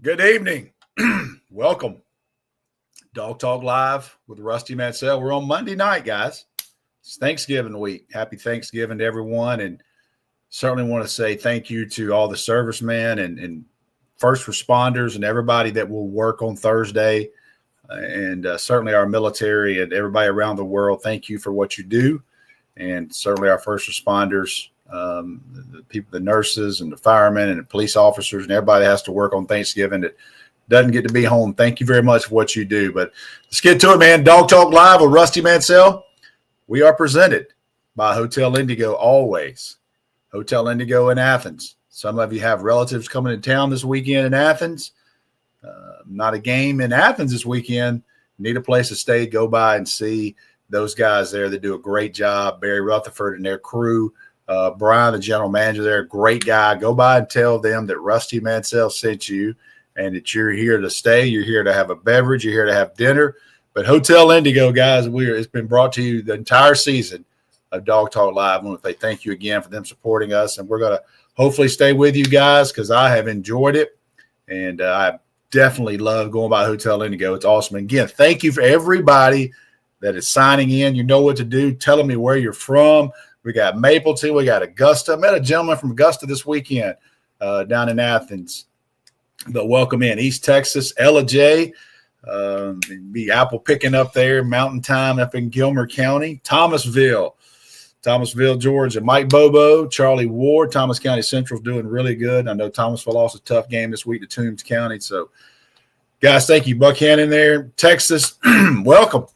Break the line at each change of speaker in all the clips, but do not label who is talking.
Good evening. Welcome. Dog Talk Live with Rusty Mansell. We're on Monday night, guys. It's Thanksgiving week. Happy Thanksgiving to everyone. And certainly want to say thank you to all the servicemen and first responders and everybody that will work on Thursday. And certainly our military and everybody around the world. Thank you for what you do. And certainly our first responders, the people, the nurses and the firemen and the police officers and everybody that has to work on Thanksgiving that doesn't get to be home. Thank you very much for what you do. But let's get to it, man. Dog Talk Live with Rusty Mansell. We are presented by Hotel Indigo always. Hotel Indigo in Athens. Some of you have relatives coming to town this weekend in Athens. Not a game in Athens this weekend. Need a place to stay, go by and see those guys there that do a great job. Barry Rutherford and their crew. Brian, the general manager there, great guy. Go by and tell them that Rusty Mansell sent you and that you're here to stay. You're here to have a beverage. You're here to have dinner. But Hotel Indigo, guys, it's been brought to you the entire season of Dog Talk Live. I want to say thank you again for them supporting us. And we're going to hopefully stay with you guys because I have enjoyed it. And I definitely love going by Hotel Indigo. It's awesome. And again, thank you for everybody that is signing in. You know what to do. Telling me where you're from. We got Mapleton. We got Augusta. I met a gentleman from Augusta this weekend down in Athens. But welcome in. East Texas, Ella J. Be apple picking up there. Mountain Time up in Gilmer County. Thomasville, Georgia. Mike Bobo, Charlie Ward. Thomas County Central's doing really good. I know Thomasville lost a tough game this week to Toombs County. So, guys, thank you. Buckhannon there. Texas, welcome.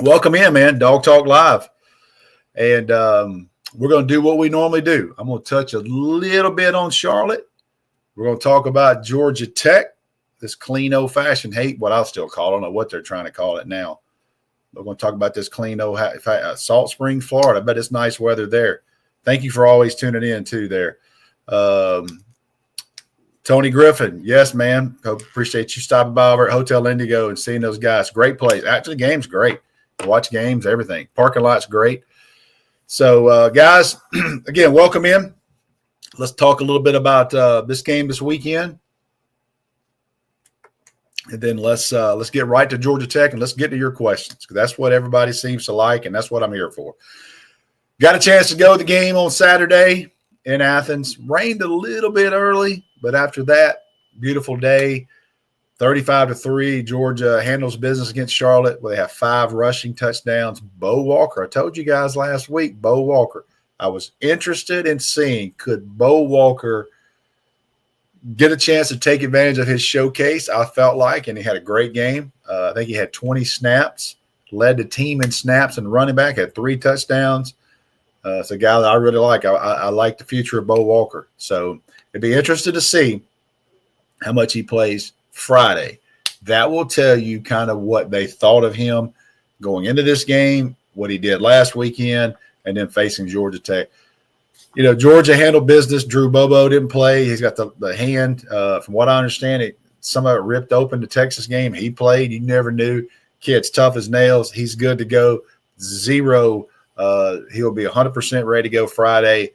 Welcome in, man. Dog Talk Live. And we're going to do what we normally do. I'm going to touch a little bit on Charlotte. We're going to talk about Georgia Tech, this clean old-fashioned hate, what I'll still call it. I don't know what they're trying to call it now. We're going to talk about this clean old Salt Springs, Florida. I bet it's nice weather there. Thank you for always tuning in, too, there. Tony Griffin, yes, man. Appreciate you stopping by over at Hotel Indigo and seeing those guys. Great place. Actually, the game's great. Watch games, everything. Parking lot's great. So, guys, again, welcome in. Let's talk a little bit about this game this weekend. And then let's get right to Georgia Tech and let's get to your questions because that's what everybody seems to like, and that's what I'm here for. Got a chance to go to the game on Saturday in Athens. Rained a little bit early, but after that, beautiful day. 35-3, Georgia handles business against Charlotte. Where they have 5 rushing touchdowns. Bo Walker, I told you guys last week, Bo Walker. I was interested in seeing could Bo Walker get a chance to take advantage of his showcase, I felt like, and he had a great game. I think he had 20 snaps, led the team in snaps and running back, had 3 touchdowns. It's a guy that I really like. I like the future of Bo Walker. So it'd be interesting to see how much he plays Friday. That will tell you kind of what they thought of him going into this game, what he did last weekend, and then facing Georgia Tech. You know, Georgia handled business. Drew Bobo didn't play. He's got the hand. From what I understand, some of it ripped open the Texas game. He played. You never knew. Kid's tough as nails. He's good to go. Zero. He'll be 100% ready to go Friday.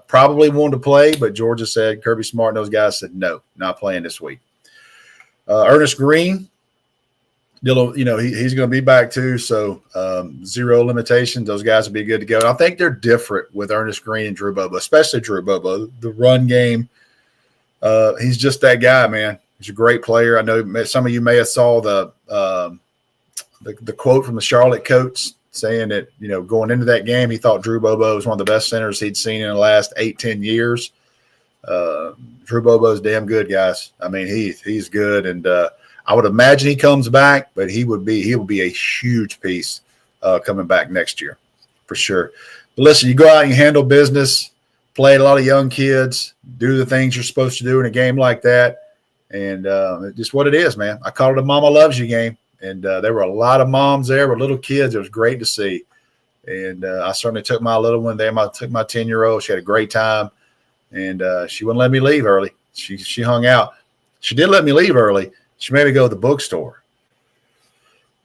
Probably wanted to play, but Georgia said, Kirby Smart and those guys said, no, not playing this week. Ernest Green, he's going to be back too. So 0 limitations. Those guys will be good to go. And I think they're different with Ernest Green and Drew Bobo, especially Drew Bobo. The run game, he's just that guy, man. He's a great player. I know some of you may have saw the quote from the Charlotte coach saying that, going into that game, he thought Drew Bobo was one of the best centers he'd seen in the last 8-10 years. Drew Bobo's damn good, guys. I mean, he's good, and I would imagine he comes back, but he will be a huge piece coming back next year for sure. But listen, you go out and you handle business, play a lot of young kids, do the things you're supposed to do in a game like that, and it's just what it is, man. I call it a Mama Loves You game, and there were a lot of moms there with little kids. It was great to see, and I certainly took my little one there. I took my 10-year-old. She had a great time. And she wouldn't let me leave early. She hung out. She did let me leave early. She made me go to the bookstore.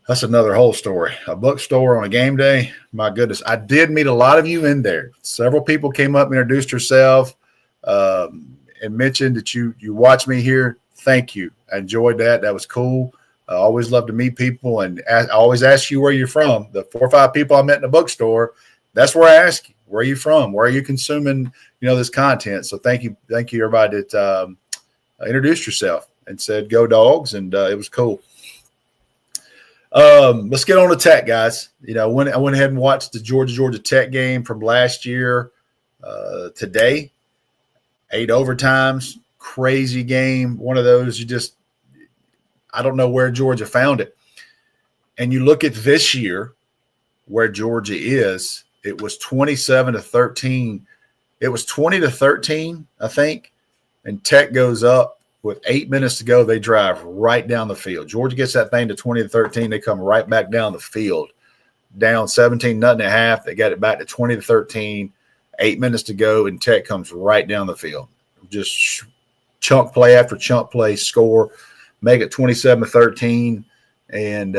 That's another whole story. A bookstore on a game day. My goodness. I did meet a lot of you in there. Several people came up and introduced herself and mentioned that you watch me here thank you. I enjoyed that. That was cool. I always love to meet people, and I always ask you where you're from. The 4 or 5 people I met in the bookstore, that's where I ask you, where are you from? Where are you consuming, this content? So thank you, everybody that introduced yourself and said go Dogs, and it was cool. Let's get on to Tech, guys. I went ahead and watched the Georgia Tech game from last year today. 8 overtimes, crazy game. One of those I don't know where Georgia found it. And you look at this year where Georgia is, it was 27-13. It was 20-13, I think. And Tech goes up with 8 minutes to go. They drive right down the field. Georgia gets that thing to 20-13. They come right back down the field, down 17-0.5. They got it back to 20-13. 8 minutes to go, and Tech comes right down the field. Just chunk play after chunk play, score, make it 27-13, and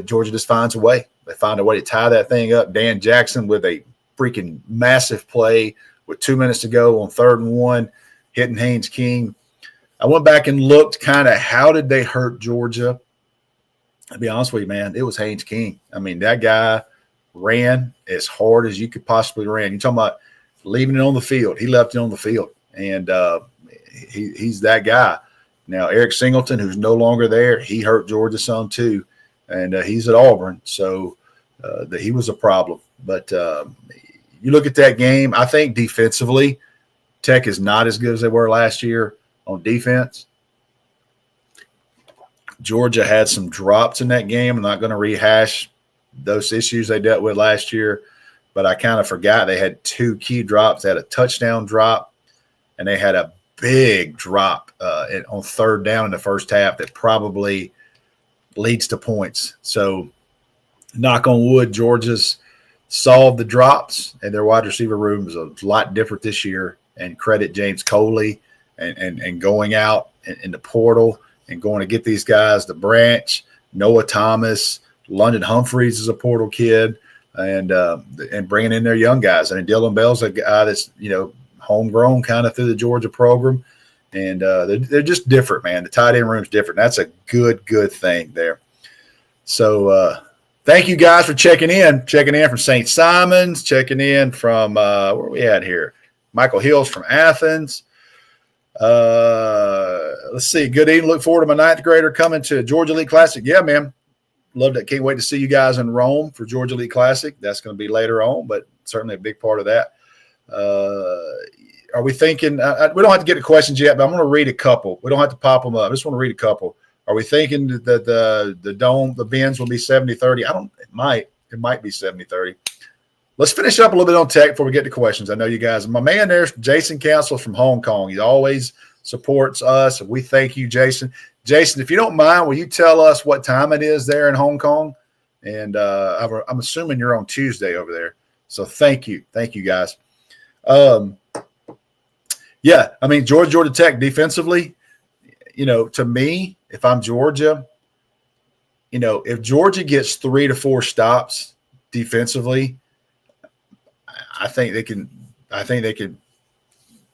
Georgia just finds a way. They find a way to tie that thing up. Dan Jackson with a freaking massive play with 2 minutes to go on 3rd and 1, hitting Haynes King. I went back and looked kind of how did they hurt Georgia. I'll be honest with you, man, it was Haynes King. I mean, that guy ran as hard as you could possibly run. You're talking about leaving it on the field. He left it on the field, and he's that guy. Now, Eric Singleton, who's no longer there, he hurt Georgia some too, and he's at Auburn, so he was a problem. But you look at that game, I think defensively, Tech is not as good as they were last year on defense. Georgia had some drops in that game. I'm not going to rehash those issues they dealt with last year, but I kind of forgot they had 2 key drops. They had a touchdown drop, and they had a big drop on 3rd down in the first half that probably leads to points. So knock on wood, Georgia's solved the drops, and their wide receiver room is a lot different this year, and credit James Coley and going out in the portal and going to get these guys, the Branch, Noah Thomas, London Humphreys is a portal kid, and bringing in their young guys. I mean, Dylan Bell's a guy that's, homegrown kind of through the Georgia program, and they're just different, man. The tight end room's different. That's a good thing there. So thank you guys for checking in from St. Simon's, checking in from where are we at here? Michael Hills from Athens. Let's see. Good evening. Look forward to my 9th grader coming to Georgia Elite Classic. Yeah, man. Love that. Can't wait to see you guys in Rome for Georgia Elite Classic. That's going to be later on, but certainly a big part of that. Are we thinking we don't have to get to questions yet, but I'm going to read a couple. We don't have to pop them up. I just want to read a couple. Are we thinking that the dome, the bins will be 70-30? It might be 70-30. Let's finish up a little bit on Tech before we get to questions. I know you guys, my man there's Jason Council from Hong Kong. He always supports us. We thank you, Jason. Jason, if you don't mind, will you tell us what time it is there in Hong Kong? And I'm assuming you're on Tuesday over there. So thank you. Thank you, guys. Yeah, I mean, Georgia Tech defensively, to me, if I'm Georgia, if Georgia gets 3 to 4 stops defensively, I think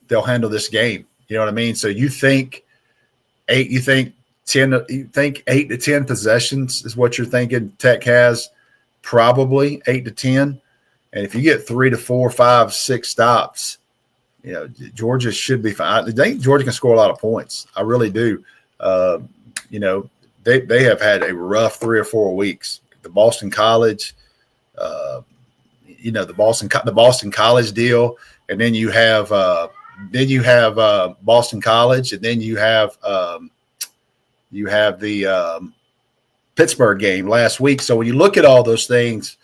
they'll handle this game. You know what I mean? So you think 8 to 10 possessions is what you're thinking Tech has, probably 8 to 10. And if you get 3 to 4, 5, 6 stops, Georgia should be fine. I think Georgia can score a lot of points. I really do. They have had a rough 3 or 4 weeks. The Boston College, the Boston College deal, and then you have Boston College, and then you have the Pittsburgh game last week. So when you look at all those things,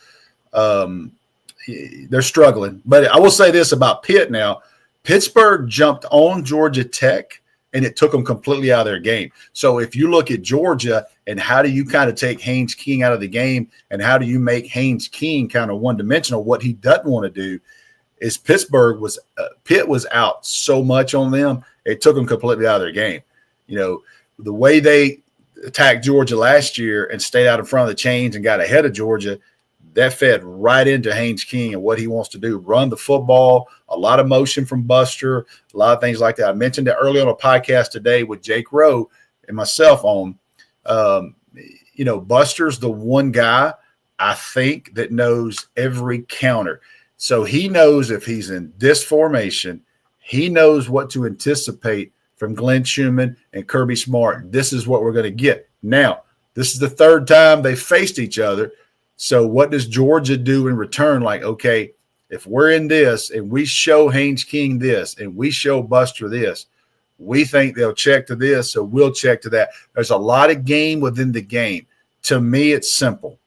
they're struggling. But I will say this about Pitt now. Pittsburgh jumped on Georgia Tech, and it took them completely out of their game. So if you look at Georgia and how do you kind of take Haynes King out of the game and how do you make Haynes King kind of one-dimensional, what he doesn't want to do is Pitt was out so much on them, it took them completely out of their game. The way they attacked Georgia last year and stayed out in front of the chains and got ahead of Georgia, that fed right into Haynes King and what he wants to do. Run the football, a lot of motion from Buster, a lot of things like that. I mentioned it earlier on a podcast today with Jake Rowe and myself on, Buster's the one guy I think that knows every counter. So he knows if he's in this formation, he knows what to anticipate from Glenn Schumann and Kirby Smart. This is what we're going to get. Now, this is the third time they faced each other. So what does Georgia do in return? Like, okay, if we're in this and we show Haynes King this and we show Buster this, we think they'll check to this, so we'll check to that. There's a lot of game within the game. To me, it's simple.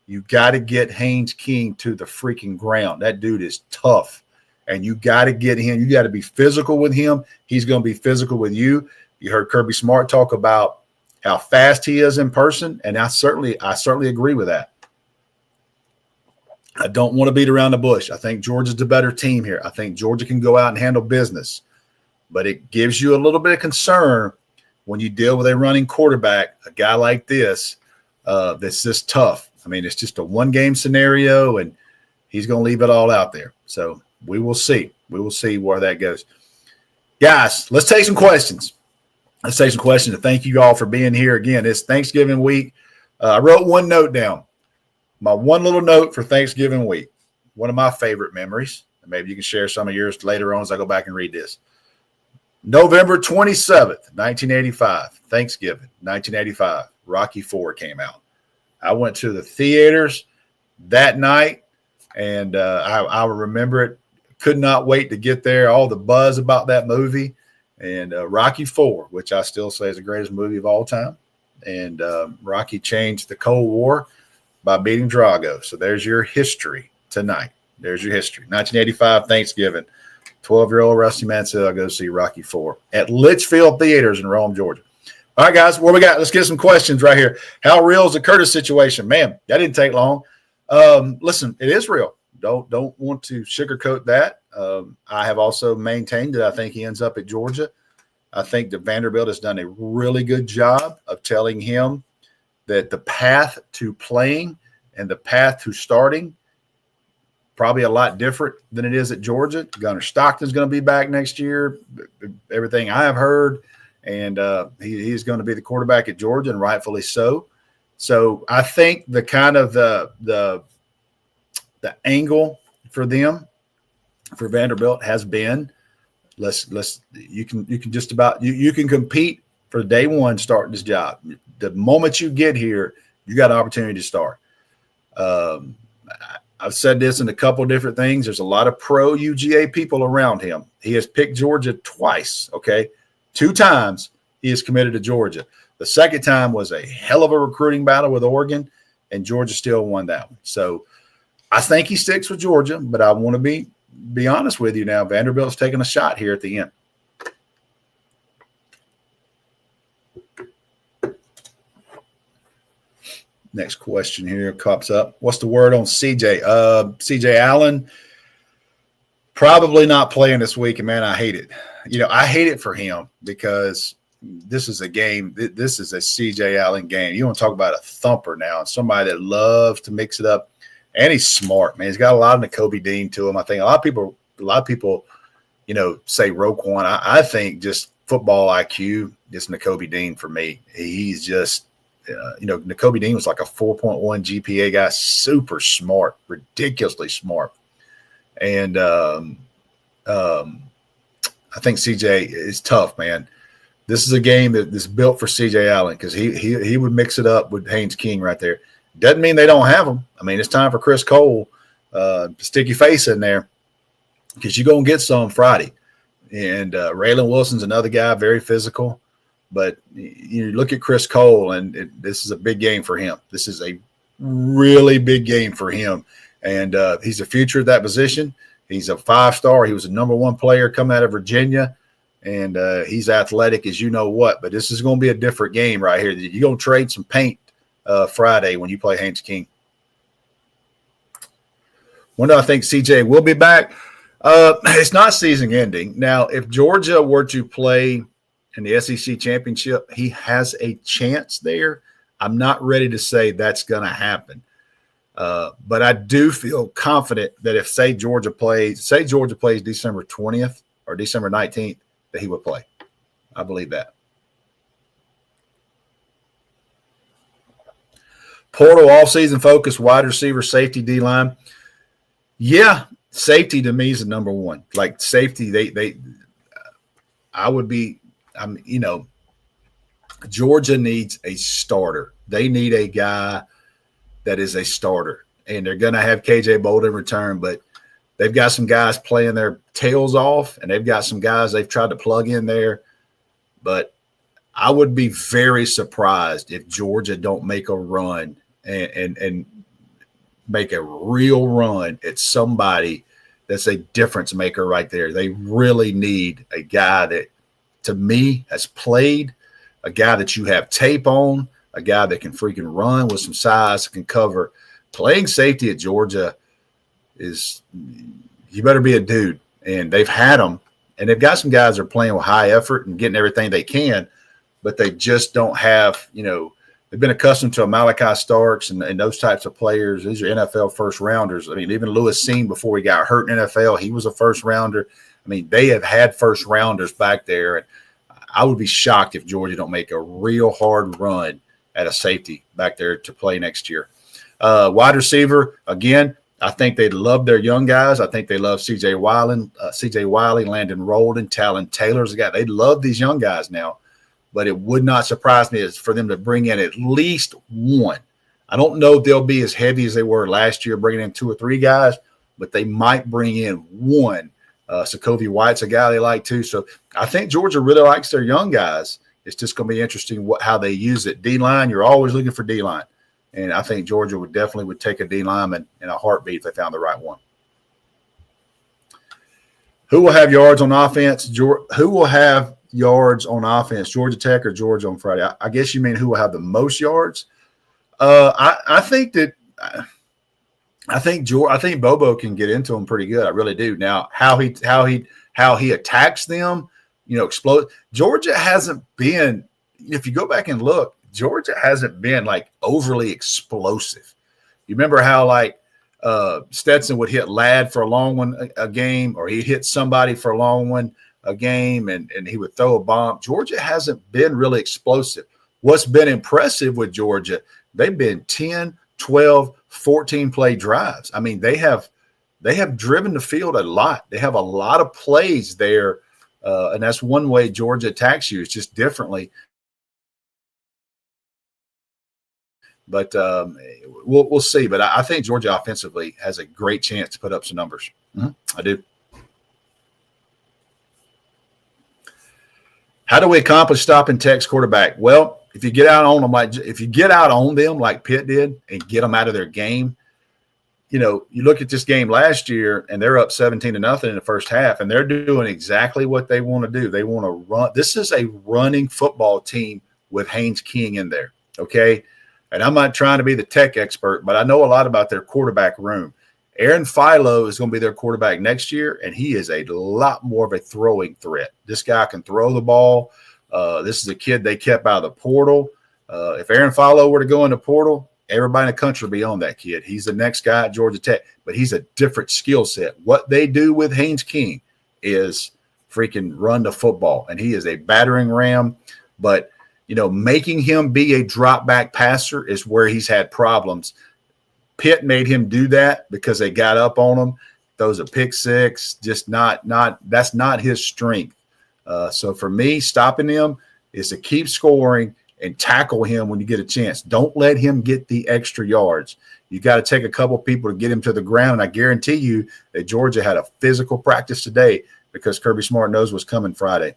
You got to get Haynes King to the freaking ground. That dude is tough, and you got to get him. You got to be physical with him. He's going to be physical with you. You heard Kirby Smart talk about how fast he is in person, and I certainly agree with that. I don't want to beat around the bush. I think Georgia's the better team here. I think Georgia can go out and handle business, but it gives you a little bit of concern when you deal with a running quarterback, a guy like this, that's just tough. I mean, it's just a one-game scenario, and he's going to leave it all out there. So we will see. We will see where that goes. Guys, let's take some questions. And thank you all for being here. Again, it's Thanksgiving week. I wrote one note down. My one little note for Thanksgiving week, one of my favorite memories. Maybe you can share some of yours later on as I go back and read this. November 27th, 1985, Thanksgiving, 1985, Rocky IV came out. I went to the theaters that night, and I remember it. Could not wait to get there. All the buzz about that movie. And Rocky IV, which I still say is the greatest movie of all time. And Rocky changed the Cold War by beating Drago. So there's your history tonight. There's your history. 1985 Thanksgiving, 12-year-old Rusty Mansell goes see Rocky IV at Litchfield Theaters in Rome, Georgia. All right, guys, what we got? Let's get some questions right here. How real is the Curtis situation? Man, that didn't take long. Listen, it is real. Don't want to sugarcoat that. I have also maintained that I think he ends up at Georgia. I think that Vanderbilt has done a really good job of telling him that the path to playing and the path to starting probably a lot different than it is at Georgia. Gunnar Stockton's going to be back next year, everything I have heard, and he's going to be the quarterback at Georgia, and rightfully so. So I think the kind of the angle for them, for Vanderbilt, has been you can just about you can compete for day one starting this job. The moment you get here, you got an opportunity to start. I've said this in a couple different things. There's a lot of pro UGA people around him. He has picked Georgia twice, okay? 2 times he is committed to Georgia. The second time was a hell of a recruiting battle with Oregon, and Georgia still won that one. So I think he sticks with Georgia, but I want to be honest with you now. Vanderbilt's taking a shot here at the end. Next question here pops up. What's the word on CJ? CJ Allen, probably not playing this week, and man, I hate it. I hate it for him because this is a game. This is a CJ Allen game. You want to talk about a thumper now, and somebody that loves to mix it up. And he's smart, man. He's got a lot of Nakobe Dean to him. I think a lot of people, say Roquan. I think just football IQ, just Nakobe Dean for me. He's just, Nakobe Dean was like a 4.1 GPA guy, super smart, ridiculously smart. And I think CJ is tough, man. This is a game that's built for CJ Allen because he would mix it up with Haynes King right there. Doesn't mean they don't have them. I mean, it's time for Chris Cole to stick your face in there because you're going to get some Friday. And Raylan Wilson's another guy, very physical. But you look at Chris Cole, and this is a big game for him. This is a really big game for him. And he's the future at that position. He's a 5-star. He was a number 1 player coming out of Virginia. And he's athletic as you know what. But this is going to be a different game right here. You're going to trade some paint Friday when you play Haynes King. When do I think CJ will be back? It's not season ending. Now, if Georgia were to play in the SEC championship, he has a chance there. I'm not ready to say that's going to happen. But I do feel confident that if, say Georgia plays December 20th or December 19th, that he would play. I believe that. Portal offseason focus, wide receiver, safety, D-line. Yeah, safety to me is the number one. Like safety, Georgia needs a starter. They need a guy that is a starter. And they're going to have KJ Bolden return, but they've got some guys playing their tails off, and they've got some guys they've tried to plug in there. But I would be very surprised if Georgia don't make a run and make a real run at somebody that's a difference maker right there. They really need a guy that, to me, has played, a guy that you have tape on, a guy that can freaking run with some size, can cover. Playing safety at Georgia is – you better be a dude. And they've had them, and they've got some guys that are playing with high effort and getting everything they can, but they just don't have – they've been accustomed to a Malachi Starks and those types of players. These are NFL first-rounders. I mean, even Lewis Seen, before he got hurt in NFL, he was a first-rounder. I mean, they have had first-rounders back there, and I would be shocked if Georgia don't make a real hard run at a safety back there to play next year. Wide receiver, again, I think they love their young guys. I think they love C.J. Wiley, Landon Rolden, Talon Taylor's a guy. They love these young guys now, but it would not surprise me for them to bring in at least one. I don't know if they'll be as heavy as they were last year, bringing in 2 or 3 guys, but they might bring in one. Sokovia White's a guy they like too. So I think Georgia really likes their young guys. It's just going to be interesting how they use it. D-line, you're always looking for D-line. And I think Georgia would take a D lineman in a heartbeat if they found the right one. Who will have yards on offense? Who will have yards on offense? Georgia Tech or Georgia on Friday? I guess you mean who will have the most yards? I think Bobo can get into them pretty good. I really do. Now, how he attacks them, explode. Georgia hasn't been. If you go back and look, Georgia hasn't been like overly explosive. You remember how Stetson would hit Ladd for a long one a game, or he'd hit somebody for a long one a game, and he would throw a bomb. Georgia hasn't been really explosive. What's been impressive with Georgia, they've been 10, 12, 14 play drives. I mean, they have driven the field a lot. They have a lot of plays there, and that's one way Georgia attacks you. It's just differently. But we'll see. But I think Georgia offensively has a great chance to put up some numbers. I do. How do we accomplish stopping Tech's quarterback? Well, if you get out on them like Pitt did and get them out of their game, you look at this game last year and they're up 17-0 in the first half, and they're doing exactly what they want to do. They want to run. This is a running football team with Haynes King in there. Okay. And I'm not trying to be the Tech expert, but I know a lot about their quarterback room. Aaron Philo is going to be their quarterback next year, and he is a lot more of a throwing threat. This guy can throw the ball. This is a kid they kept out of the portal. If Aaron Philo were to go in the portal, everybody in the country would be on that kid. He's the next guy at Georgia Tech, but he's a different skill set. What they do with Haynes King is freaking run the football, and he is a battering ram, but – making him be a drop back passer is where he's had problems. Pitt made him do that because they got up on him. Those are pick six, just that's not his strength. So for me, stopping him is to keep scoring and tackle him when you get a chance. Don't let him get the extra yards. You got to take a couple people to get him to the ground. And I guarantee you that Georgia had a physical practice today because Kirby Smart knows what's coming Friday.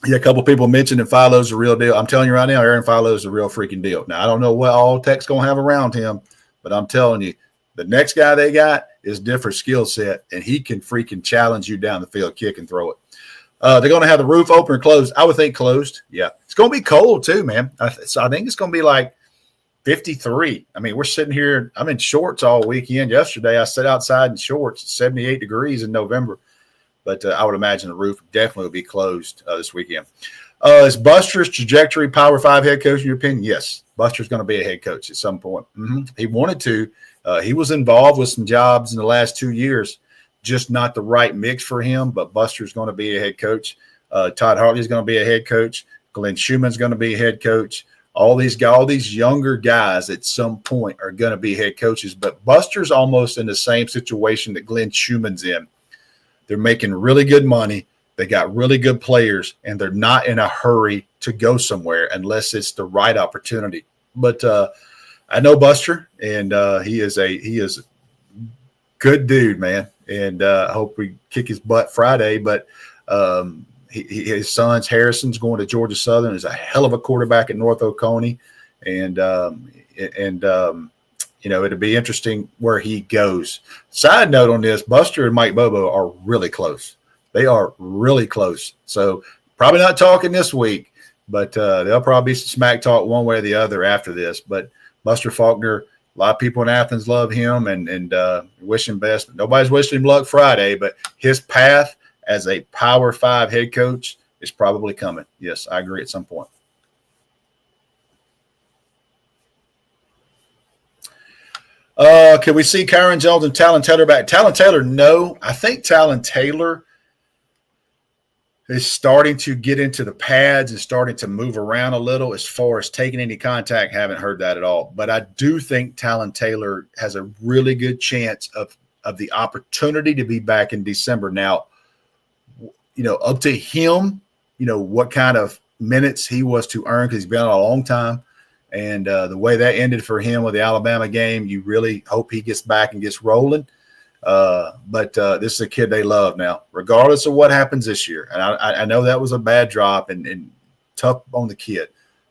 Yeah, a couple people mentioned that Philo's the real deal. I'm telling you right now, Aaron Philo's the real freaking deal. Now, I don't know what all Tech's going to have around him, but I'm telling you, the next guy they got is different skill set, and he can freaking challenge you down the field, kick and throw it. They're going to have the roof open or closed. I would think closed. Yeah. It's going to be cold too, man. So I think it's going to be like 53. I mean, we're sitting here. I'm in shorts all weekend. Yesterday, I sat outside in shorts. It's 78 degrees in November. But I would imagine the roof definitely will be closed this weekend. Is Buster's trajectory Power 5 head coach in your opinion? Yes. Buster's going to be a head coach at some point. He wanted to. He was involved with some jobs in the last 2 years, just not the right mix for him, but Buster's going to be a head coach. Todd Hartley's going to be a head coach. Glenn Schumann's going to be a head coach. All these younger guys at some point are going to be head coaches, but Buster's almost in the same situation that Glenn Schumann's in. They're making really good money. They got really good players, and they're not in a hurry to go somewhere unless it's the right opportunity. But I know Buster, and he is a good dude, man. And I hope we kick his butt Friday. But his son's Harrison's going to Georgia Southern. Is a hell of a quarterback at North Oconee, and it'll be interesting where he goes. Side note on this: Buster and Mike Bobo are really close. They are really close. So probably not talking this week, but there'll probably be some smack talk one way or the other after this. But Buster Faulkner, a lot of people in Athens love him and wish him best. Nobody's wishing him luck Friday, but his path as a Power 5 head coach is probably coming. Yes, I agree at some point. Can we see Kyron Jones and Talon Taylor back? Talon Taylor, no. I think Talon Taylor is starting to get into the pads and starting to move around a little. As far as taking any contact, haven't heard that at all. But I do think Talon Taylor has a really good chance of the opportunity to be back in December. Now, up to him, what kind of minutes he was to earn, because he's been on a long time. And the way that ended for him with the Alabama game, you really hope he gets back and gets rolling. But this is a kid they love now, regardless of what happens this year. And I know that was a bad drop and tough on the kid,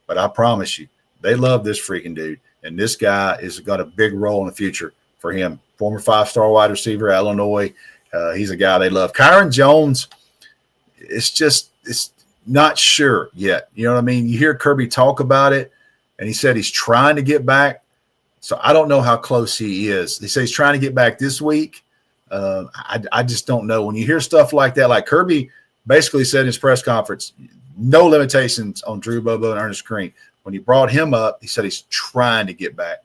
but I promise you, they love this freaking dude. And this guy has got a big role in the future for him. Former 5-star wide receiver at Illinois. He's a guy they love. Kyron Jones, it's not sure yet. You know what I mean? You hear Kirby talk about it, and he said he's trying to get back. So I don't know how close he is. He says he's trying to get back this week. I just don't know. When you hear stuff like that, like Kirby basically said in his press conference, no limitations on Drew Bobo and Ernest Green. When he brought him up, he said he's trying to get back.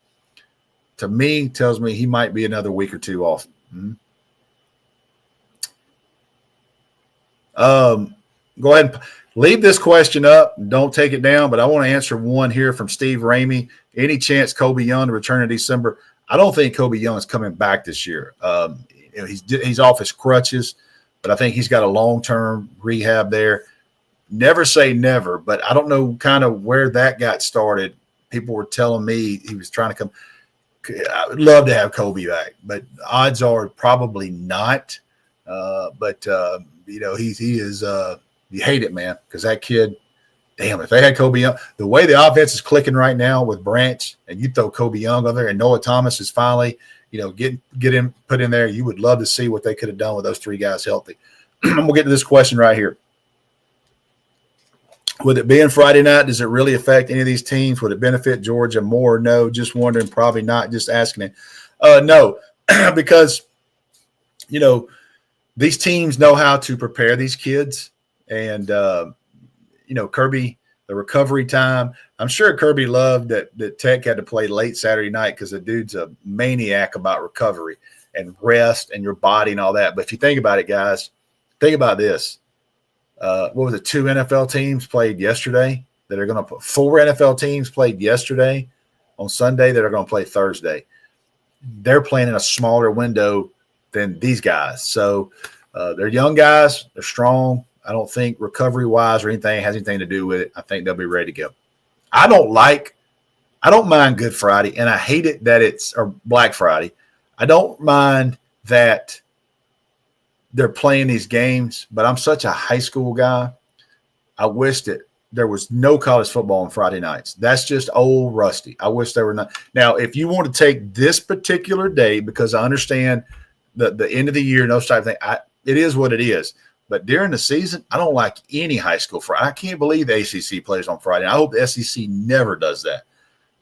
To me, tells me he might be another week or two off. Go ahead and leave this question up. Don't take it down, but I want to answer one here from Steve Ramey. Any chance Kobe Young to return in December? I don't think Kobe Young is coming back this year. He's off his crutches, but I think he's got a long-term rehab there. Never say never, but I don't know kind of where that got started. People were telling me he was trying to come. I would love to have Kobe back, but odds are probably not. He is you hate it, man, because that kid, damn, if they had Kobe Young, the way the offense is clicking right now with Branch, and you throw Kobe Young over there, and Noah Thomas is finally, get him put in there, you would love to see what they could have done with those three guys healthy. We'll get to this question right here. With it being Friday night, does it really affect any of these teams? Would it benefit Georgia more? No, just wondering, probably not, just asking it. No, because, these teams know how to prepare these kids. And, Kirby, the recovery time, I'm sure Kirby loved that Tech had to play late Saturday night because the dude's a maniac about recovery and rest and your body and all that. But if you think about it, guys, think about this. What was it? 2 NFL teams played yesterday that are going to put 4 NFL teams played yesterday on Sunday that are going to play Thursday. They're playing in a smaller window than these guys. So they're young guys. They're strong. I don't think recovery-wise or anything has anything to do with it. I think they'll be ready to go. I don't mind Good Friday, and I hate it that it's or Black Friday. I don't mind that they're playing these games, but I'm such a high school guy. I wish that there was no college football on Friday nights. That's just old Rusty. I wish there were not. Now, if you want to take this particular day, because I understand the end of the year and those type of things, it is what it is. But during the season, I don't like any high school Friday. I can't believe the ACC plays on Friday. I hope the SEC never does that.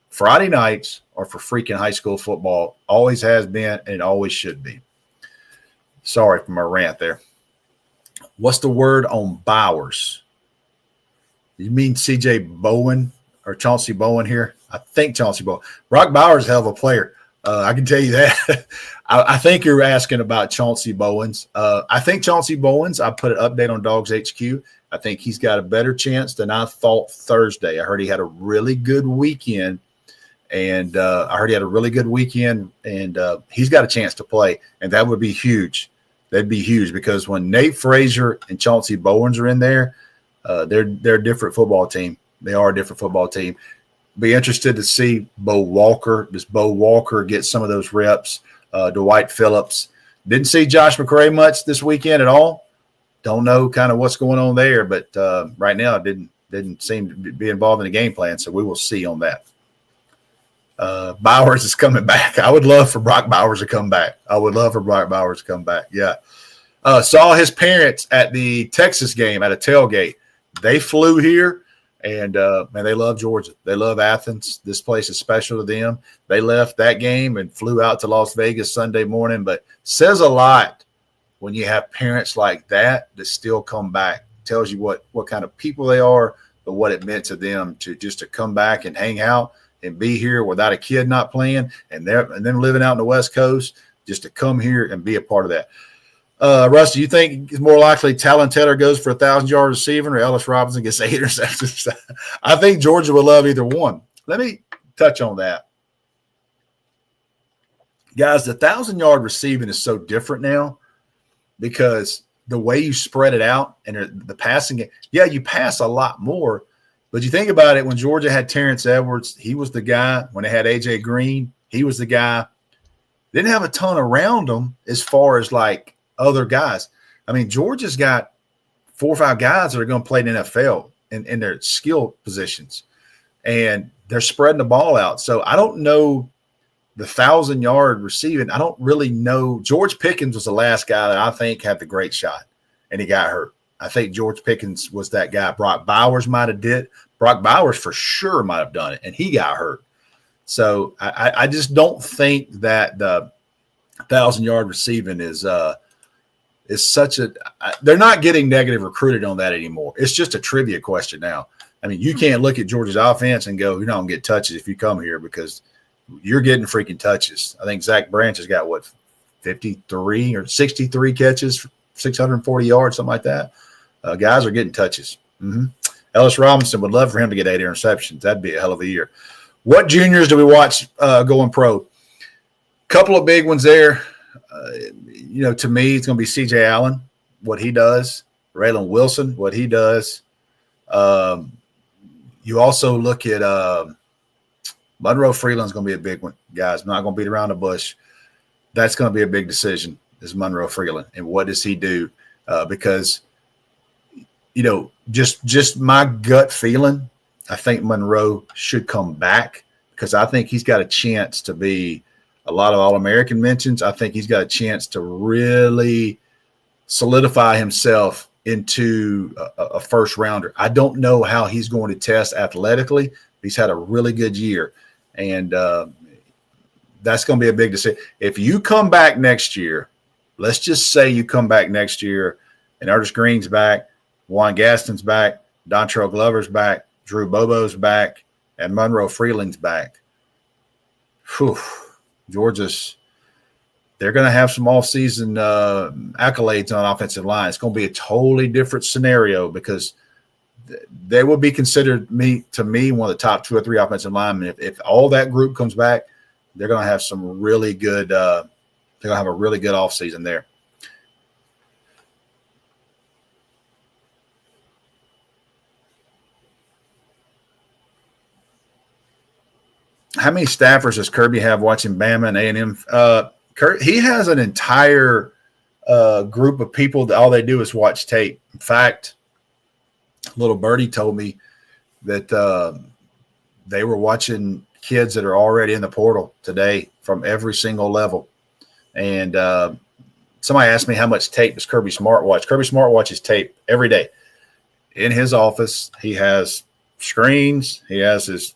Friday nights are for freaking high school football. Always has been and always should be. Sorry for my rant there. What's the word on Bowers? You mean C.J. Bowen or Chauncey Bowen here? I think Chauncey Bowen. Brock Bowers is a hell of a player. I can tell you that. I think you're asking about Chauncey Bowens. I think Chauncey Bowens, I put an update on DawgsHQ. I think he's got a better chance than I thought Thursday. I heard he had a really good weekend. And he's got a chance to play. And that would be huge. That'd be huge because when Nate Frazier and Chauncey Bowens are in there, they're a different football team. They are a different football team. Be interested to see Bo Walker. Does Bo Walker get some of those reps? Dwight Phillips. Didn't see Josh McCray much this weekend at all. Don't know kind of what's going on there, but right now it didn't seem to be involved in the game plan, so we will see on that. Bowers is coming back. I would love for Brock Bowers to come back. Yeah. Saw his parents at the Texas game at a tailgate. They flew here. And, man, they love Georgia. They love Athens. This place is special to them. They left that game and flew out to Las Vegas Sunday morning. But says a lot when you have parents like that still come back. Tells you what kind of people they are, but what it meant to them to come back and hang out and be here without a kid not playing and then living out in the West Coast, just to come here and be a part of that. Rusty, you think it's more likely Talon Taylor goes for 1,000-yard receiving or Ellis Robinson gets 8 interceptions? I think Georgia would love either one. Let me touch on that. Guys, the 1,000-yard receiving is so different now because the way you spread it out and the passing game, yeah, you pass a lot more. But you think about it, when Georgia had Terrence Edwards, he was the guy. When they had A.J. Green, he was the guy. Didn't have a ton around him as far as like other guys. I mean, Georgia's got 4 or 5 guys that are going to play in the NFL in their skill positions, and they're spreading the ball out. So I don't know the 1,000-yard receiving. I don't really know. George Pickens was the last guy that I think had the great shot, and he got hurt. I think George Pickens was that guy. Brock Bowers might have did. Brock Bowers for sure might have done it, and he got hurt. So I just don't think that the 1,000-yard receiving is such a – they're not getting negative recruited on that anymore. It's just a trivia question now. I mean, you can't look at Georgia's offense and go, you're not going to get touches if you come here because you're getting freaking touches. I think Zach Branch has got, 53 or 63 catches, 640 yards, something like that. Guys are getting touches. Ellis Robinson, would love for him to get 8 interceptions. That'd be a hell of a year. What juniors do we watch going pro? Couple of big ones there. To me, it's going to be C.J. Allen, what he does. Raylan Wilson, what he does. You also look at Monroe Freeland's going to be a big one, guys. I'm not going to beat around the bush. That's going to be a big decision, is Monroe Freeland. And what does he do? Because, just my gut feeling, I think Monroe should come back because I think he's got a chance to be a lot of All-American mentions. I think he's got a chance to really solidify himself into a first rounder. I don't know how he's going to test athletically. He's had a really good year, and that's going to be a big decision. If you come back next year, let's just say you come back next year and Ernest Green's back, Juan Gaston's back, Dontrell Glover's back, Drew Bobo's back, and Monroe Freeland's back. Whew. Georgia's – they're going to have some offseason accolades on offensive line. It's going to be a totally different scenario because they will be considered, to me, one of the top 2 or 3 offensive linemen. If all that group comes back, they're going to have some really good they're going to have a really good offseason there. How many staffers does Kirby have watching Bama and A&M? He has an entire group of people that all they do is watch tape. In fact, little birdie told me that they were watching kids that are already in the portal today from every single level. And somebody asked me how much tape does Kirby Smart watch. Kirby Smart watches tape every day. In his office, he has screens. He has his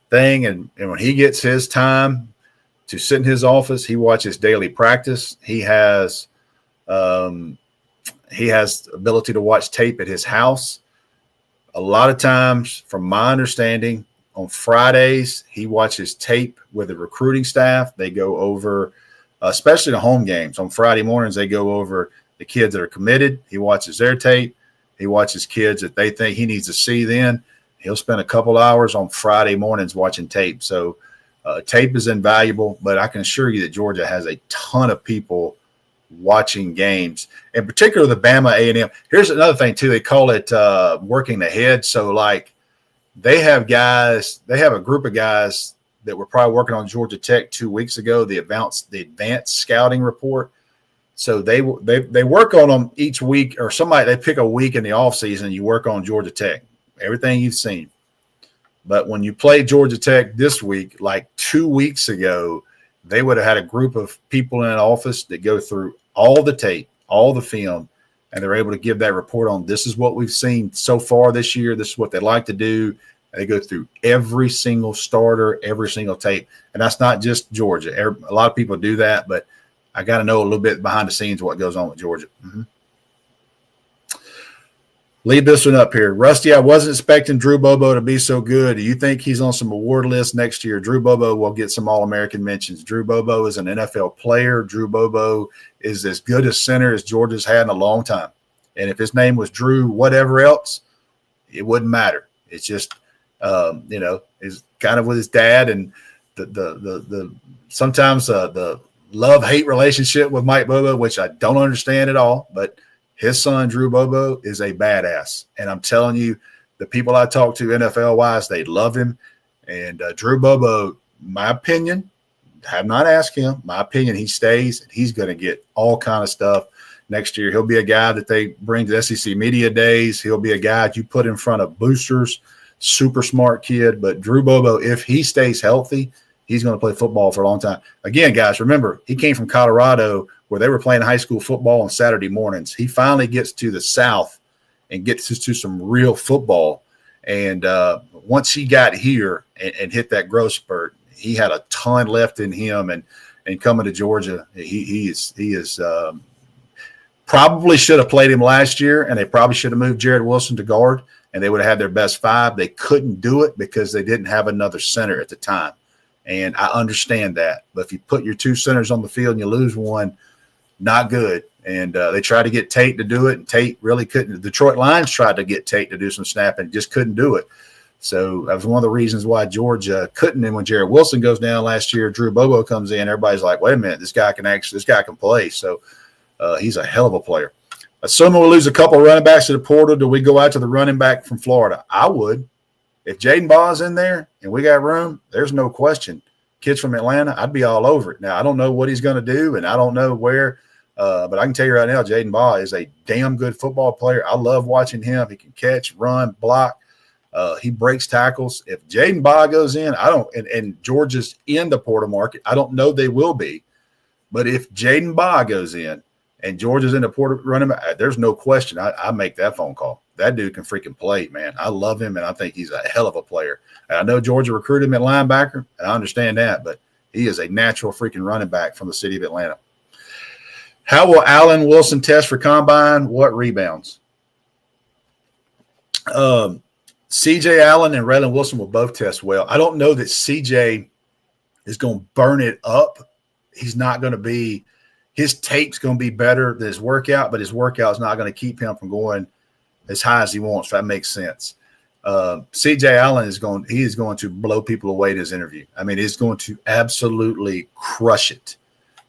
thing, and when he gets his time to sit in his office, he watches daily practice. He has ability to watch tape at his house. a lot of times, from my understanding, on Fridays, he watches tape with the recruiting staff. They go over, especially the home games. On Friday mornings, they go over the kids that are committed. He watches their tape. He watches kids that they think he needs to see then. He'll spend a couple hours on Friday mornings watching tape. So tape is invaluable, but I can assure you that Georgia has a ton of people watching games, in particular the Bama A&M. Here's another thing, too. They call it working the head. So, like, they have a group of guys that were probably working on Georgia Tech 2 weeks ago, the advanced scouting report. So they work on them each week, or they pick a week in the offseason, you work on Georgia Tech, everything you've seen. But when you play Georgia Tech this week, like 2 weeks ago, they would have had a group of people in an office that go through all the tape, all the film, and they're able to give that report on this is what we've seen so far this year. This is what they like to do. They go through every single starter, every single tape. And that's not just Georgia. A lot of people do that, but I got to know a little bit behind the scenes what goes on with Georgia. Leave this one up here. Rusty, I wasn't expecting Drew Bobo to be so good. Do you think he's on some award lists next year? Drew Bobo will get some All-American mentions. Drew Bobo is an NFL player. Drew Bobo is as good a center as Georgia's had in a long time. And if his name was Drew whatever else, it wouldn't matter. It's just, is kind of with his dad and the sometimes the love-hate relationship with Mike Bobo, which I don't understand at all, but his son, Drew Bobo, is a badass. And I'm telling you, the people I talk to NFL-wise, they love him. And Drew Bobo, my opinion, have not asked him. My opinion, he stays, and he's going to get all kind of stuff next year. He'll be a guy that they bring to SEC Media Days. He'll be a guy that you put in front of boosters, super smart kid. But Drew Bobo, if he stays healthy, he's going to play football for a long time. Again, guys, remember, he came from Colorado where they were playing high school football on Saturday mornings. He finally gets to the South and gets to some real football. And once he got here and hit that growth spurt, he had a ton left in him. And coming to Georgia, he is probably should have played him last year, and they probably should have moved Jared Wilson to guard, and they would have had their best five. They couldn't do it because they didn't have another center at the time. And I understand that. But if you put your two centers on the field and you lose one, not good. And they tried to get Tate to do it, and Tate really couldn't. The Detroit Lions tried to get Tate to do some snapping, just couldn't do it. So that was one of the reasons why Georgia couldn't. And when Jared Wilson goes down last year, Drew Bobo comes in. Everybody's like, wait a minute, this guy can play. So he's a hell of a player. Assuming we lose a couple of running backs to the portal, do we go out to the running back from Florida? I would. If Jaden Baugh's in there and we got room, there's no question. Kids from Atlanta, I'd be all over it. Now, I don't know what he's going to do, and I don't know where, but I can tell you right now, Jaden Baugh is a damn good football player. I love watching him. He can catch, run, block. He breaks tackles. If Jaden Baugh goes in, and Georgia's in the portal market, I don't know they will be, but if Jaden Baugh goes in and Georgia's in the portal running back, there's no question I make that phone call. That dude can freaking play, man. I love him, and I think he's a hell of a player. And I know Georgia recruited him at linebacker, and I understand that, but he is a natural freaking running back from the city of Atlanta. How will Allen Wilson test for combine? What rebounds? C.J. Allen and Raylan Wilson will both test well. I don't know that C.J. is going to burn it up. He's not going to be – his tape's going to be better than his workout, but his workout is not going to keep him from going as high as he wants, if that makes sense. C.J. Allen is going to blow people away in his interview. I mean, he's going to absolutely crush it.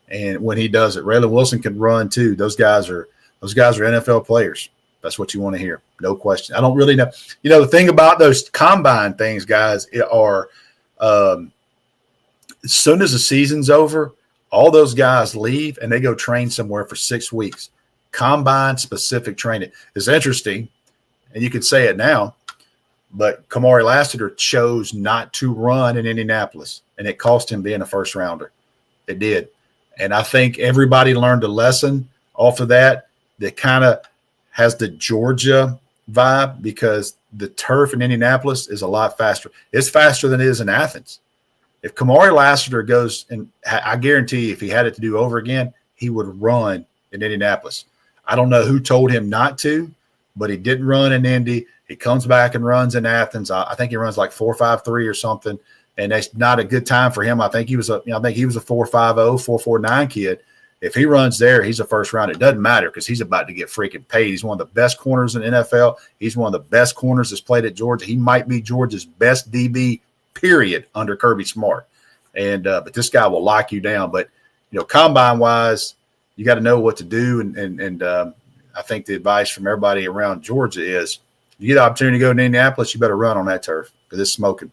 And when he does it, Raylan Wilson can run too. Those guys are NFL players. That's what you want to hear. No question. I don't really know. You know, the thing about those combine things, guys, are as soon as the season's over, all those guys leave and they go train somewhere for 6 weeks. Combine specific training. It's interesting, and you can say it now, but Kamari Lassiter chose not to run in Indianapolis, and it cost him being a first rounder. It did. And I think everybody learned a lesson off of that kind of has the Georgia vibe, because the turf in Indianapolis is a lot faster. It's faster than it is in Athens. If Kamari Lassiter goes, and I guarantee you, if he had it to do over again, he would run in Indianapolis. I don't know who told him not to, but he didn't run in Indy. He comes back and runs in Athens. I think he runs like 4.53 or something, and that's not a good time for him. I think he was a 4.50, 4.49 kid. If he runs there, he's a first round. It doesn't matter because he's about to get freaking paid. He's one of the best corners in the NFL. He's one of the best corners that's played at Georgia. He might be Georgia's best DB, period, under Kirby Smart. And but this guy will lock you down. But combine wise, you got to know what to do. And I think the advice from everybody around Georgia is, if you get the opportunity to go to Indianapolis, you better run on that turf because it's smoking.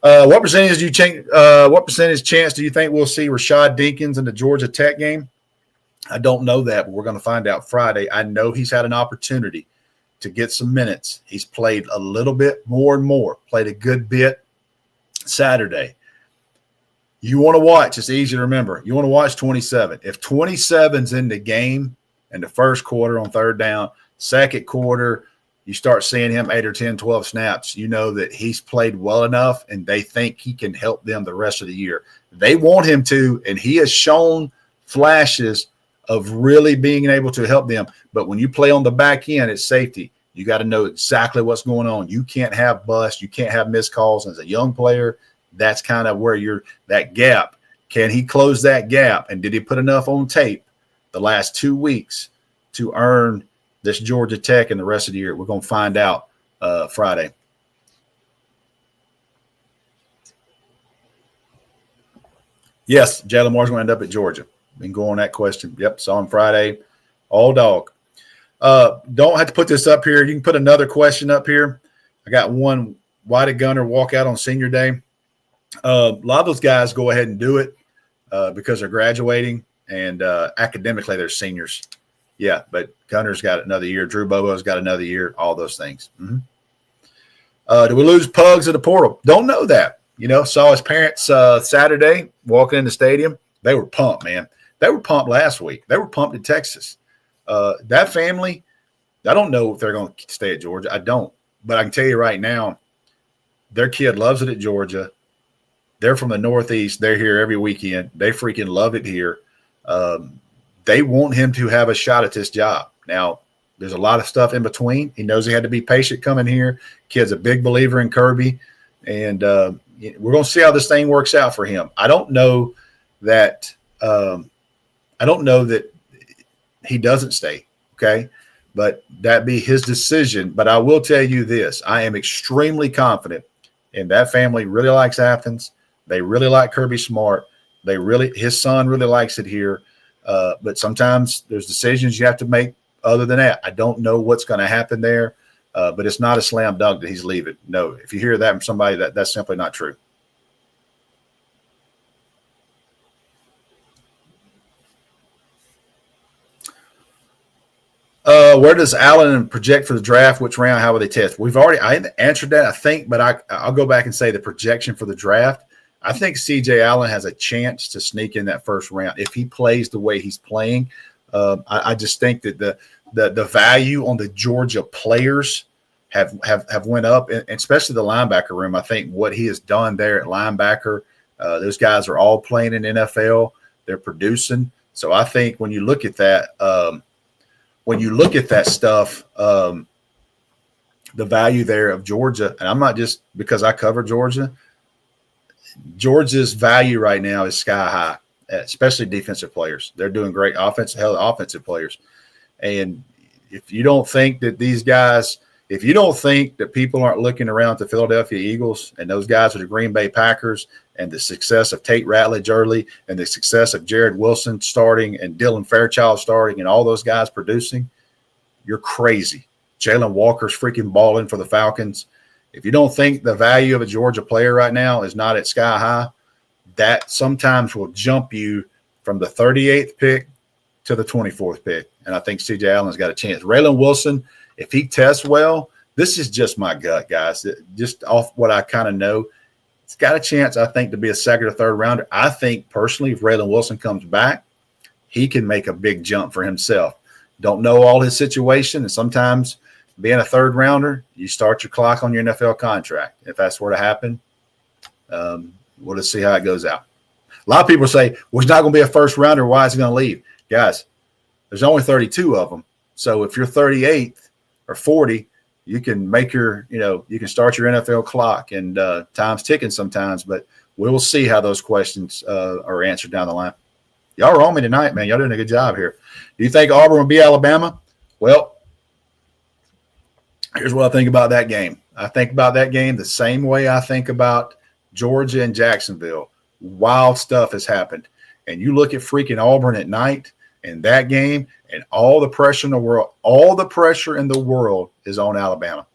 What percentage chance do you think we'll see Rashad Dinkins in the Georgia Tech game? I don't know that, but we're going to find out Friday. I know he's had an opportunity to get some minutes. He's played a little bit more and more, played a good bit Saturday. You want to watch, it's easy to remember. You want to watch 27. If 27's in the game in the first quarter on third down, second quarter, you start seeing him 8 or 10, 12 snaps, you know that he's played well enough and they think he can help them the rest of the year. They want him to, and he has shown flashes of really being able to help them. But when you play on the back end, it's safety. You got to know exactly what's going on. You can't have bust. You can't have missed calls. As a young player, that's kind of where that gap. Can he close that gap? And did he put enough on tape the last 2 weeks to earn this Georgia Tech and the rest of the year? We're going to find out Friday. Yes, Jalen Moore's going to end up at Georgia. Been going on that question. Yep, saw him Friday. All dog. Don't have to put this up here. You can put another question up here. I got one. Why did Gunner walk out on senior day? A lot of those guys go ahead and do it because they're graduating, and academically they're seniors. Yeah, but Gunner's got another year. Drew Bobo's got another year. All those things. Mm-hmm. Do we lose Pugs at the portal? Don't know that. Saw his parents Saturday walking in the stadium. They were pumped, man. They were pumped last week. They were pumped in Texas. That family, I don't know if they're going to stay at Georgia. I don't. But I can tell you right now, their kid loves it at Georgia. They're from the Northeast. They're here every weekend. They freaking love it here. They want him to have a shot at this job. Now, there's a lot of stuff in between. He knows he had to be patient coming here. Kid's a big believer in Kirby. And we're going to see how this thing works out for him. I don't know that he doesn't stay, okay? But that be his decision. But I will tell you this. I am extremely confident, and that family really likes Athens. They really like Kirby Smart. His son really likes it here. But sometimes there's decisions you have to make other than that. I don't know what's going to happen there, but it's not a slam dunk that he's leaving. No, if you hear that from somebody, that's simply not true. Where does Allen project for the draft? Which round? How will they test? I answered that, I think, but I'll go back and say the projection for the draft. I think C.J. Allen has a chance to sneak in that first round if he plays the way he's playing. I just think that the value on the Georgia players have went up, and especially the linebacker room. I think what he has done there at linebacker, those guys are all playing in NFL. They're producing. So I think when you look at that, stuff, the value there of Georgia, and I'm not just because I cover Georgia. Georgia's value right now is sky high, especially defensive players. They're doing great offensive players. And if you don't think that people aren't looking around at the Philadelphia Eagles and those guys are the Green Bay Packers and the success of Tate Ratledge early and the success of Jared Wilson starting and Dylan Fairchild starting and all those guys producing, you're crazy. Jalen Walker's freaking balling for the Falcons. If you don't think the value of a Georgia player right now is not at sky high, that sometimes will jump you from the 38th pick to the 24th pick. And I think C.J. Allen's got a chance. Raylan Wilson, if he tests well, this is just my gut, guys. Just off what I kind of know, it's got a chance, I think, to be a second or third rounder. I think, personally, if Raylan Wilson comes back, he can make a big jump for himself. Don't know all his situation, and sometimes – being a third rounder, you start your clock on your NFL contract. If that's where to happen, we'll just see how it goes out. A lot of people say, well, he's not going to be a first rounder. Why is he going to leave? Guys, there's only 32 of them. So if you're 38th, or 40, you can make you can start your NFL clock, and time's ticking sometimes, but we will see how those questions are answered down the line. Y'all are on me tonight, man. Y'all doing a good job here. Do you think Auburn will beat Alabama? Well, here's what I think about that game. I think about that game the same way I think about Georgia and Jacksonville. Wild stuff has happened. And you look at freaking Auburn at night and that game, and all the pressure in the world is on Alabama.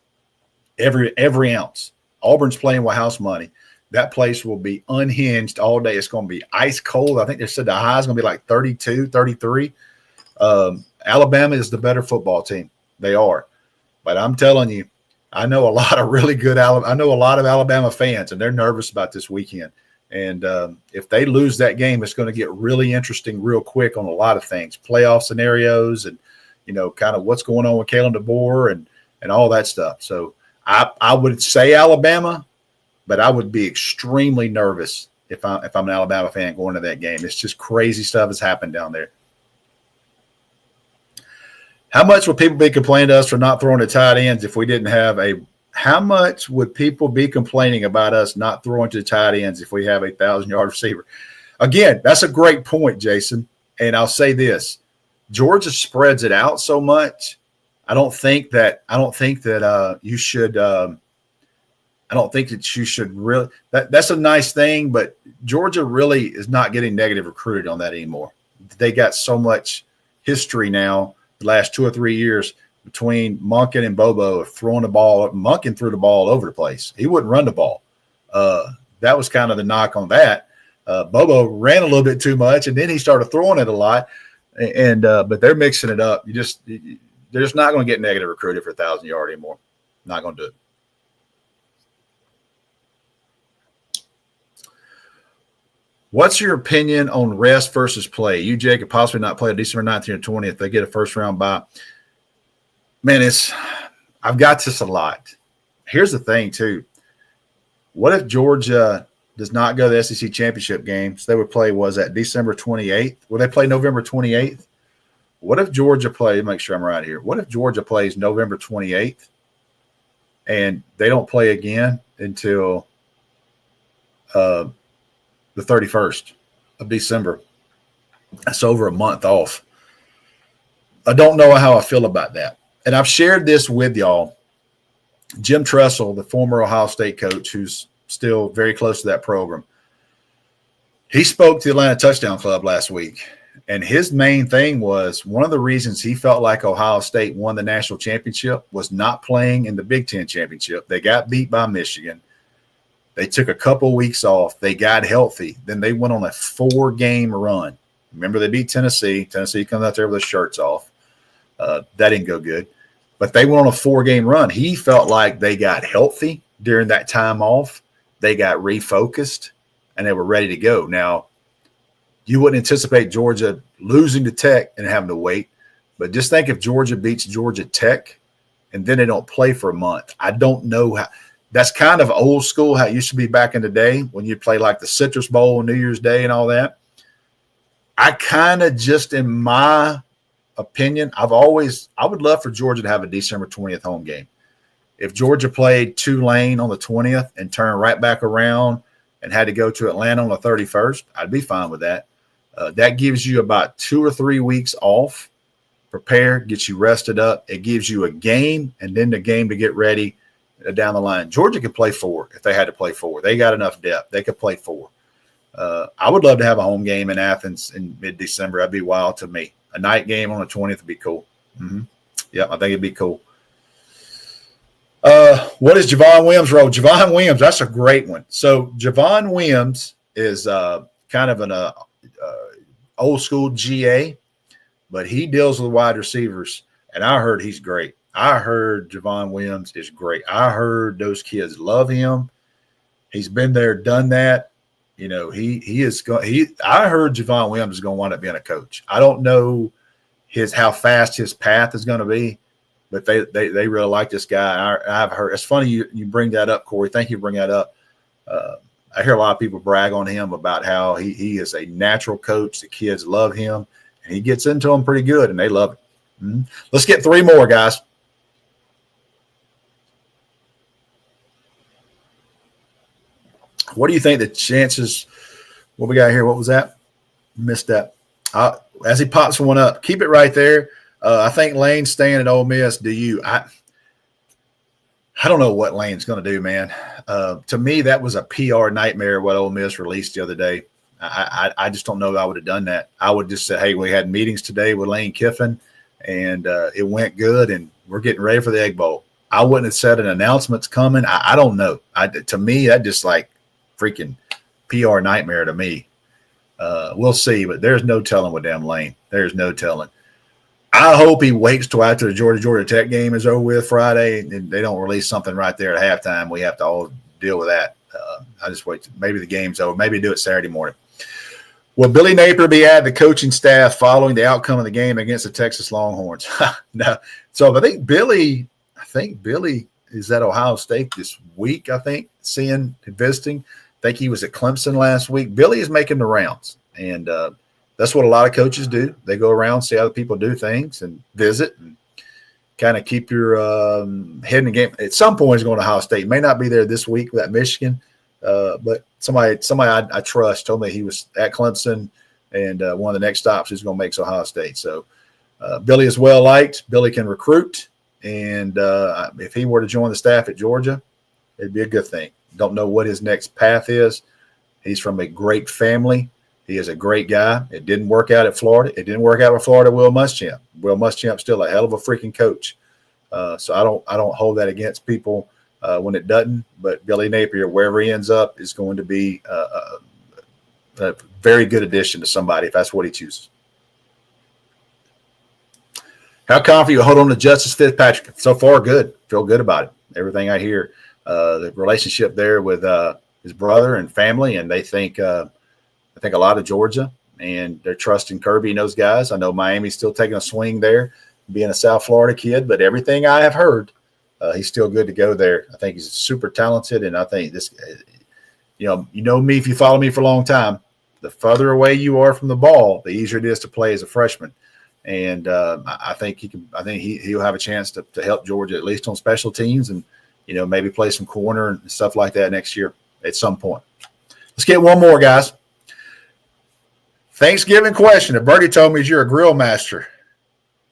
Every ounce. Auburn's playing with house money. That place will be unhinged all day. It's going to be ice cold. I think they said the high is going to be like 32, 33. Alabama is the better football team. They are. But I'm telling you, I know a lot of Alabama fans, and they're nervous about this weekend. And if they lose that game, it's going to get really interesting real quick on a lot of things, playoff scenarios, and kind of what's going on with Kalen DeBoer and all that stuff. So I would say Alabama, but I would be extremely nervous if I'm an Alabama fan going to that game. It's just crazy stuff has happened down there. How much would people be complaining to us for not throwing the tight ends if we didn't have how much would people be complaining about us not throwing to the tight ends if we have a 1,000-yard receiver? Again, that's a great point, Jason. And I'll say this. Georgia spreads it out so much. I don't think that you should really that's a nice thing, but Georgia really is not getting negative recruited on that anymore. They got so much history now, the last 2 or 3 years, between Monken and Bobo throwing the ball. Monken threw the ball all over the place. He wouldn't run the ball. That was kind of the knock on that. Bobo ran a little bit too much, and then he started throwing it a lot. But they're mixing it up. They're just not going to get negative recruited for 1,000-yard anymore. Not going to do it. What's your opinion on rest versus play? UJ could possibly not play December 19th or 20th. They get a first-round bye. Man, I've got this a lot. Here's the thing, too. What if Georgia does not go to the SEC championship games? They would play, December 28th? Will they play November 28th? What if Georgia plays – make sure I'm right here. What if Georgia plays November 28th and they don't play again until the 31st of December? That's over a month off. I don't know how I feel about that. And I've shared this with y'all. Jim Tressel, the former Ohio State coach, who's still very close to that program, he spoke to the Atlanta Touchdown Club last week. And his main thing was one of the reasons he felt like Ohio State won the national championship was not playing in the Big Ten championship. They got beat by Michigan. They took a couple weeks off. They got healthy. Then they went on a 4-game run. Remember, they beat Tennessee. Tennessee comes out there with their shirts off. That didn't go good. But they went on a 4-game run. He felt like they got healthy during that time off. They got refocused, and they were ready to go. Now, you wouldn't anticipate Georgia losing to Tech and having to wait. But just think if Georgia beats Georgia Tech and then they don't play for a month. I don't know how. That's kind of old school, how it used to be back in the day when you play like the Citrus Bowl on New Year's Day and all that. I kind of just, in my opinion, I would love for Georgia to have a December 20th home game. If Georgia played Tulane on the 20th and turned right back around and had to go to Atlanta on the 31st, I'd be fine with that. That gives you about 2 or 3 weeks off, prepare, get you rested up. It gives you a game and then the game to get ready down the line. Georgia could play 4 if they had to play 4. They got enough depth. They could play 4. I would love to have a home game in Athens in mid-December. That'd be wild to me. A night game on the 20th would be cool. Mm-hmm. Yeah, I think it'd be cool. What is Javon Williams' role? Javon Williams, that's a great one. So Javon Williams is kind of an old school GA, but he deals with wide receivers, and I heard he's great. I heard Javon Williams is great. I heard those kids love him. He's been there, done that. You know, I heard Javon Williams is going to wind up being a coach. I don't know how fast his path is going to be, but they really like this guy. I've heard. It's funny you bring that up, Corey. Thank you for bringing that up. I hear a lot of people brag on him about how he is a natural coach. The kids love him, and he gets into them pretty good, and they love it. Mm-hmm. Let's get 3 more, guys. What do you think the chances? What we got here? What was that? Missed that. As he pops one up, keep it right there. I think Lane's staying at Ole Miss. Do you? I don't know what Lane's going to do, man. To me, that was a PR nightmare what Ole Miss released the other day. I just don't know if I would have done that. I would just say, hey, we had meetings today with Lane Kiffin, and it went good, and we're getting ready for the Egg Bowl. I wouldn't have said an announcement's coming. I don't know. To me, that just like freaking PR nightmare to me. We'll see, but there's no telling with damn Lane. There's no telling. I hope he waits till after the Georgia Tech game is over with Friday, and they don't release something right there at halftime. We have to all deal with that. I just wait. Maybe the game's over. Maybe do it Saturday morning. Will Billy Napier be at the coaching staff following the outcome of the game against the Texas Longhorns? No. So I think Billy is at Ohio State this week, I think, visiting. I think he was at Clemson last week. Billy is making the rounds, and that's what a lot of coaches do. They go around, see how people do things, and visit, and kind of keep your head in the game. At some point, he's going to Ohio State. May not be there this week with that Michigan, but somebody I trust told me he was at Clemson, and one of the next stops he's going to make is Ohio State. So Billy is well liked. Billy can recruit, and if he were to join the staff at Georgia, it'd be a good thing. Don't know what his next path is. He's from a great family. He is a great guy. It didn't work out at Florida. It didn't work out with Florida. Will Muschamp's. Will Muschamp's still a hell of a freaking coach. So I don't hold that against people when it doesn't. But Billy Napier, wherever he ends up, is going to be a very good addition to somebody if that's what he chooses. How confident you hold on to Justice Fitzpatrick? So far, good. Feel good about it. Everything I hear, the relationship there with his brother and family, and they think I think a lot of Georgia, and they're trusting Kirby and those guys. I know Miami's still taking a swing there, being a South Florida kid, but everything I have heard, he's still good to go there. I think he's super talented, and I think this, you know me if you follow me for a long time, the further away you are from the ball, the easier it is to play as a freshman. And I think he'll have a chance to help Georgia at least on special teams, and maybe play some corner and stuff like that next year at some point. Let's get one more, guys. Thanksgiving question. If Bertie told me you're a grill master,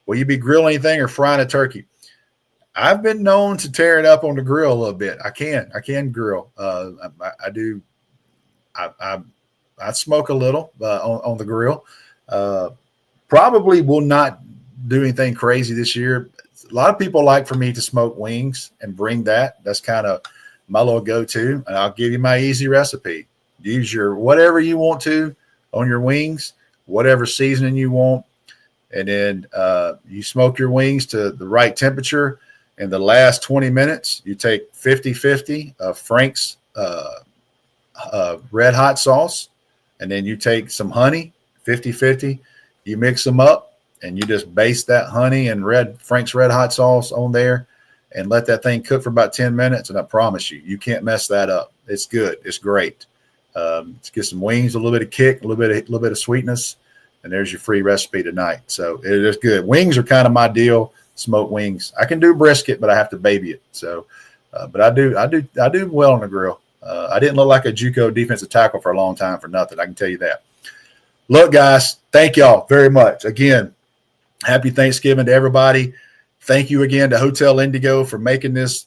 will you be grilling anything or frying a turkey? I've been known to tear it up on the grill a little bit. I can grill. I do. I smoke a little on the grill. Probably will not do anything crazy this year. A lot of people like for me to smoke wings and bring that. That's kind of my little go-to. And I'll give you my easy recipe. Use your whatever you want to on your wings, whatever seasoning you want. And then you smoke your wings to the right temperature. In the last 20 minutes, you take 50-50 of Frank's red hot sauce. And then you take some honey, 50-50. You mix them up, and you just baste that honey and Frank's red hot sauce on there and let that thing cook for about 10 minutes. And I promise you can't mess that up. It's good. It's great. Let's get some wings, a little bit of kick, a little bit of sweetness, and there's your free recipe tonight. So it is good. Wings are kind of my deal. Smoked wings. I can do brisket, but I have to baby it. So, but I do well on the grill. I didn't look like a JUCO defensive tackle for a long time for nothing. I can tell you that. Look, guys, thank y'all very much. Again, happy Thanksgiving to everybody. Thank you again to Hotel Indigo for making this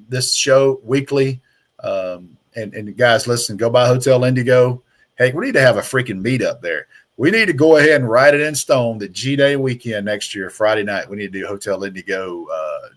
this show weekly. And guys, listen, go by Hotel Indigo. Hey, we need to have a freaking meetup there. We need to go ahead and write it in stone that G-Day weekend next year, Friday night, we need to do Hotel Indigo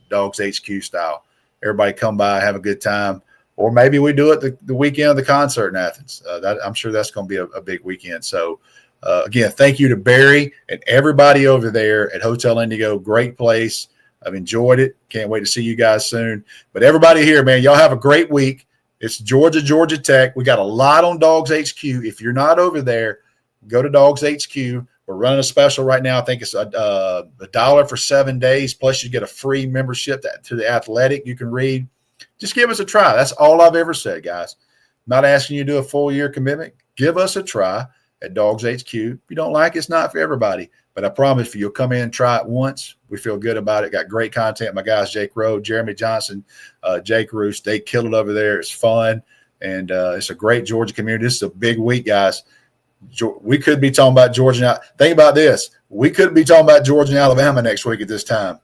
DawgsHQ style. Everybody come by, have a good time. Or maybe we do it the weekend of the concert in Athens. I'm sure that's going to be a big weekend. So, again, thank you to Barry and everybody over there at Hotel Indigo. Great place. I've enjoyed it. Can't wait to see you guys soon. But everybody here, man, y'all have a great week. It's Georgia Tech. We got a lot on DawgsHQ. If you're not over there, go to DawgsHQ. We're running a special right now. I think it's $1 for 7 days. Plus, you get a free membership to the Athletic. You can read. Just give us a try. That's all I've ever said, guys. Not asking you to do a full year commitment. Give us a try at DawgsHQ. If you don't like it, it's not for everybody. But I promise you, you'll come in and try it once. We feel good about it. Got great content. My guys, Jake Rowe, Jeremy Johnson, Jake Roos, they kill it over there. It's fun. And it's a great Georgia community. This is a big week, guys. We could be talking about Georgia. Think about this. We could be talking about Georgia and Alabama next week at this time.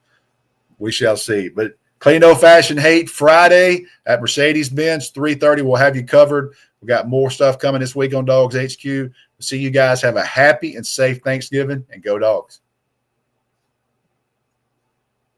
We shall see. But Clean No Fashion Hate Friday at Mercedes-Benz, 3:30. We'll have you covered. We got more stuff coming this week on DawgsHQ. See you guys. Have a happy and safe Thanksgiving, and go Dogs.